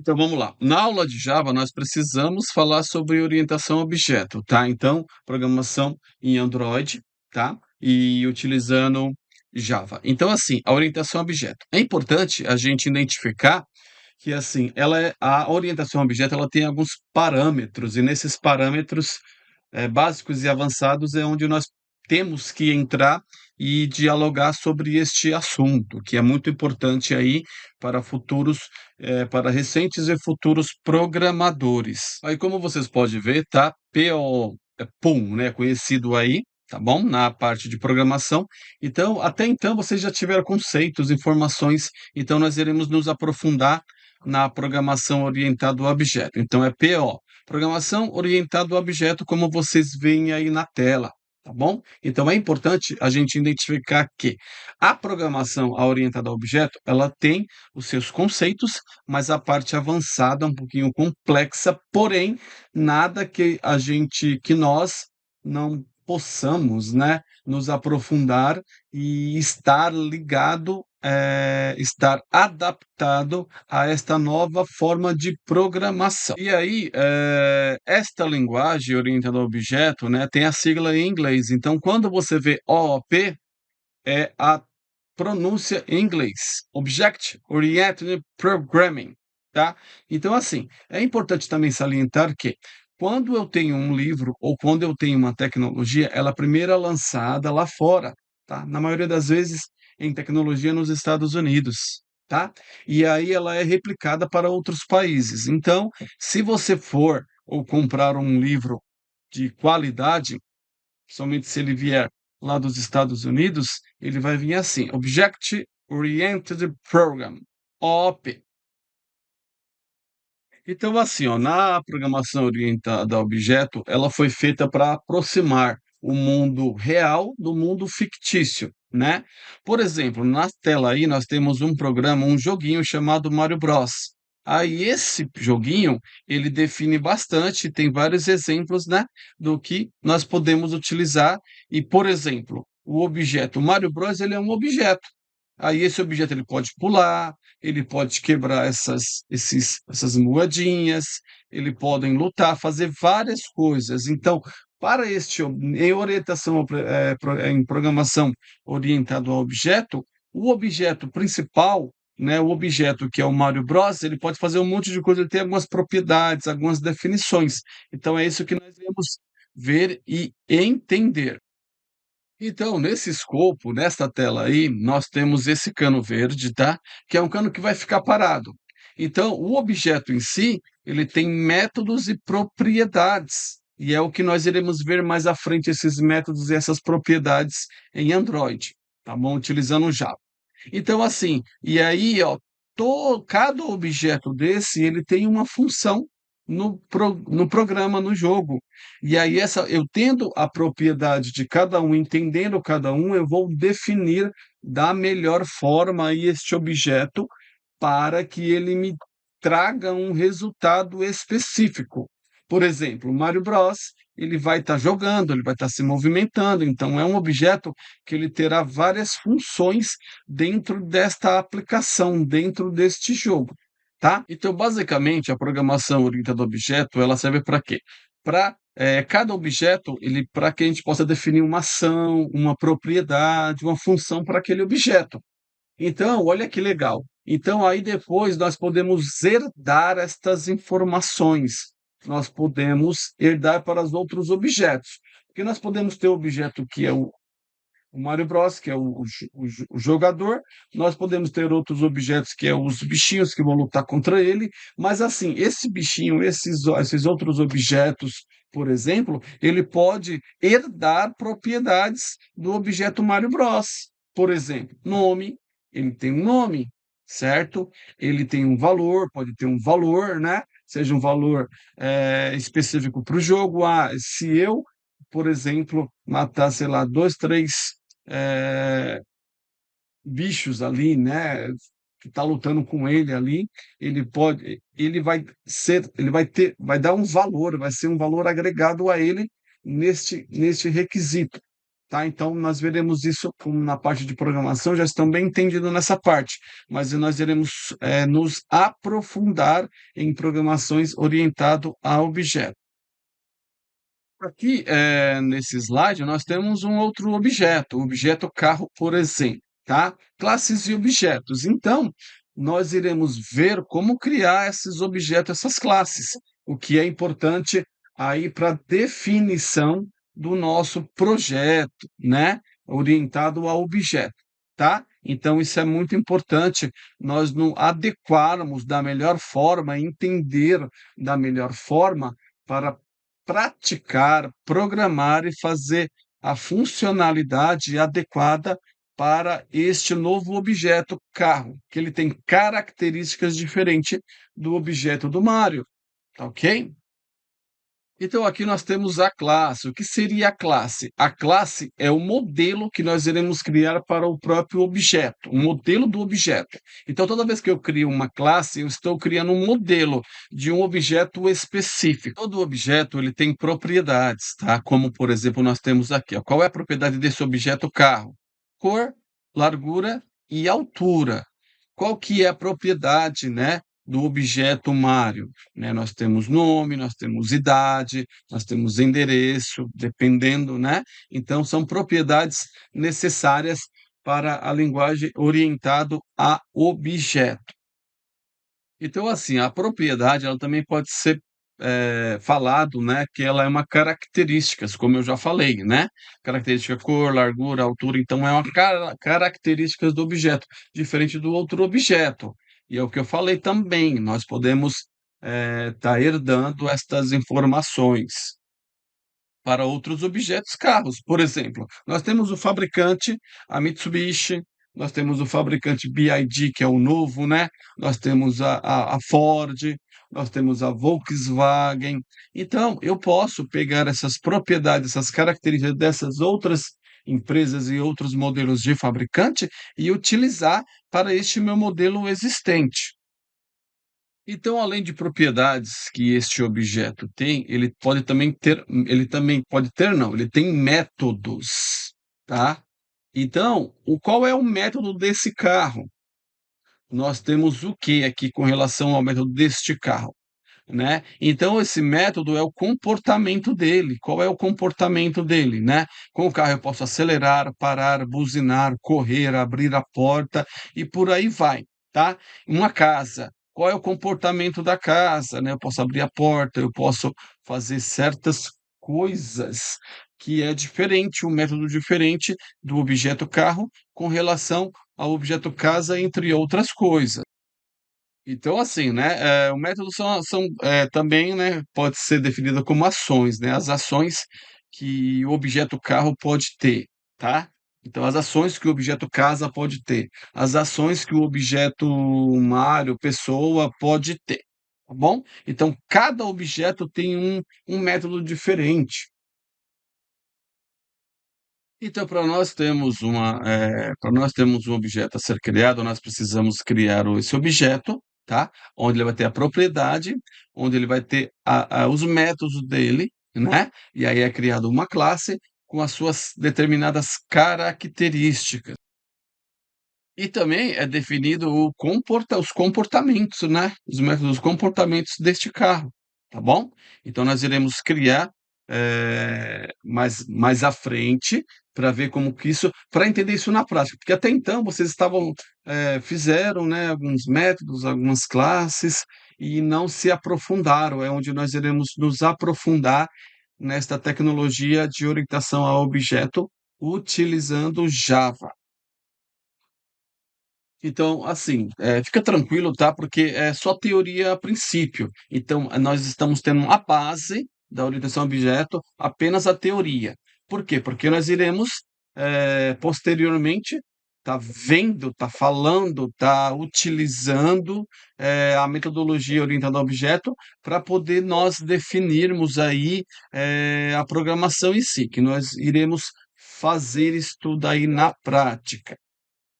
Então vamos lá. Na aula de Java, nós precisamos falar sobre orientação a objeto, tá? Então, programação em Android, tá? E utilizando Java. Então, assim, a orientação a objeto. É importante a gente identificar que, assim, a orientação a objeto ela tem alguns parâmetros, e nesses parâmetros básicos e avançados é onde nós temos que entrar e dialogar sobre este assunto, que é muito importante aí para futuros, para recentes e futuros programadores. Aí, como vocês podem ver, tá? POM, né? Conhecido aí, tá bom? Na parte de programação. Então, até então, vocês já tiveram conceitos, informações, então nós iremos nos aprofundar na programação orientada ao objeto. Então, é PO. Programação orientada ao objeto, como vocês veem aí na tela, tá bom? Então é importante a gente identificar que a programação orientada ao objeto, ela tem os seus conceitos, mas a parte avançada, um pouquinho complexa, porém nada que nós não possamos, né, nos aprofundar e estar ligado, estar adaptado a esta nova forma de programação. E aí, esta linguagem orientada ao objeto, né, tem a sigla em inglês. Então, quando você vê OOP, é a pronúncia em inglês, Object Oriented Programming, tá? Então, assim, é importante também salientar que quando eu tenho um livro ou quando eu tenho uma tecnologia, ela primeiro é lançada lá fora, tá? Na maioria das vezes em tecnologia nos Estados Unidos, tá? E aí ela é replicada para outros países. Então, se você for ou comprar um livro de qualidade, somente se ele vier lá dos Estados Unidos, ele vai vir assim: Object Oriented Program, OOP. Então, assim, ó, na programação orientada a objeto, ela foi feita para aproximar o mundo real do mundo fictício, né? Por exemplo, na tela aí nós temos um programa, um joguinho chamado Mario Bros. Aí esse joguinho, ele define bastante, tem vários exemplos, né, do que nós podemos utilizar e, por exemplo, o objeto Mario Bros, ele é um objeto. Aí esse objeto ele pode pular, ele pode quebrar essas moedinhas, ele podem lutar, fazer várias coisas. Então, para em orientação em programação orientado ao objeto, o objeto principal, né, o objeto que é o Mario Bros, ele pode fazer um monte de coisa, ele tem algumas propriedades, algumas definições. Então é isso que nós iremos ver e entender. Então, nesse escopo, nesta tela aí, nós temos esse cano verde, tá? Que é um cano que vai ficar parado. Então, o objeto em si, ele tem métodos e propriedades. E é o que nós iremos ver mais à frente, esses métodos e essas propriedades em Android, tá bom? Utilizando o Java. Então, assim, e aí, ó, cada objeto desse, ele tem uma função no programa, no jogo. E aí, eu tendo a propriedade de cada um, entendendo cada um, eu vou definir da melhor forma aí este objeto para que ele me traga um resultado específico. Por exemplo, o Mario Bros, ele vai estar jogando, ele vai estar se movimentando, então é um objeto que ele terá várias funções dentro desta aplicação, dentro deste jogo, tá? Então, basicamente, a programação orientada a objeto, ela serve para quê? Para cada objeto, ele para que a gente possa definir uma ação, uma propriedade, uma função para aquele objeto. Então, olha que legal. Então, aí depois nós podemos herdar estas informações. Nós podemos herdar para os outros objetos. Porque nós podemos ter o objeto que é o Mario Bros, que é o jogador, nós podemos ter outros objetos que é os bichinhos que vão lutar contra ele, mas assim, esse bichinho, esses outros objetos, por exemplo, ele pode herdar propriedades do objeto Mario Bros. Por exemplo, nome, ele tem um nome, certo? Ele tem um valor, pode ter um valor, né? Seja um valor específico para o jogo. Ah, se eu, por exemplo, matar, sei lá, dois, três eh, bichos ali, né, que está lutando com ele ali, ele vai dar um valor, vai ser um valor agregado a ele neste requisito. tá? Então nós veremos isso como na parte de programação, já estão bem entendidos nessa parte, mas nós iremos, nos aprofundar em programações orientado a objetos. Aqui, nesse slide, nós temos um outro objeto, o objeto carro, por exemplo, tá? Classes e objetos. Então, nós iremos ver como criar esses objetos, essas classes, o que é importante aí para definição do nosso projeto, né? Orientado a objeto, tá? Então, isso é muito importante, nós não adequarmos da melhor forma, entender da melhor forma para praticar, programar e fazer a funcionalidade adequada para este novo objeto carro, que ele tem características diferentes do objeto do Mario, tá ok? Então, aqui nós temos a classe. O que seria a classe? A classe é o modelo que nós iremos criar para o próprio objeto, o modelo do objeto. Então, toda vez que eu crio uma classe, eu estou criando um modelo de um objeto específico. Todo objeto ele tem propriedades, tá? Como, por exemplo, nós temos aqui, ó. Qual é a propriedade desse objeto carro? Cor, largura e altura. Qual que é a propriedade, né, do objeto Mário, né? Nós temos nome, nós temos idade, nós temos endereço, dependendo, né? Então, são propriedades necessárias para a linguagem orientado a objeto. Então, assim, a propriedade, ela também pode ser, falado, né, que ela é uma características, como eu já falei, né? Característica cor, largura, altura, então é uma características do objeto, diferente do outro objeto. E é o que eu falei também, nós podemos, estar herdando estas informações para outros objetos carros. Por exemplo, nós temos o fabricante, a Mitsubishi, nós temos o fabricante BYD, que é o novo, né? Nós temos a Ford, nós temos a Volkswagen. Então, eu posso pegar essas propriedades, essas características dessas outras empresas e outros modelos de fabricante e utilizar para este meu modelo existente. Então, além de propriedades que este objeto tem, ele também pode ter não, ele tem métodos, tá? Então, qual é o método desse carro? Nós temos o que aqui com relação ao método deste carro, né? Então esse método é o comportamento dele. Qual é o comportamento dele, né? Com o carro eu posso acelerar, parar, buzinar, correr, abrir a porta e por aí vai, tá? Uma casa, qual é o comportamento da casa, né? Eu posso abrir a porta, eu posso fazer certas coisas que é diferente, um método diferente do objeto carro com relação ao objeto casa, entre outras coisas. Então, assim, né, o método também, né, pode ser definido como ações, né, as ações que o objeto carro pode ter, tá? Então, as ações que o objeto casa pode ter, as ações que o objeto Mário, pessoa, pode ter, tá bom? Então, cada objeto tem um método diferente. Então, para nós termos um objeto a ser criado, nós precisamos criar esse objeto, tá? Onde ele vai ter a propriedade, onde ele vai ter os métodos dele, né? E aí é criado uma classe com as suas determinadas características. E também é definido os comportamentos, né, os métodos, os comportamentos deste carro, tá bom? Então nós iremos criar, mais à frente, para ver como que isso para entender isso na prática, porque até então vocês fizeram, né, alguns métodos, algumas classes, e não se aprofundaram, é onde nós iremos nos aprofundar nesta tecnologia de orientação a objeto, utilizando Java. Então, assim, fica tranquilo, tá? Porque é só teoria a princípio. Então, nós estamos tendo a base da orientação a objeto, apenas a teoria. Por quê? Porque nós iremos, posteriormente, tá vendo, tá falando, tá utilizando, a metodologia orientada a objeto para poder nós definirmos aí, a programação em si, que nós iremos fazer isso tudo aí na prática.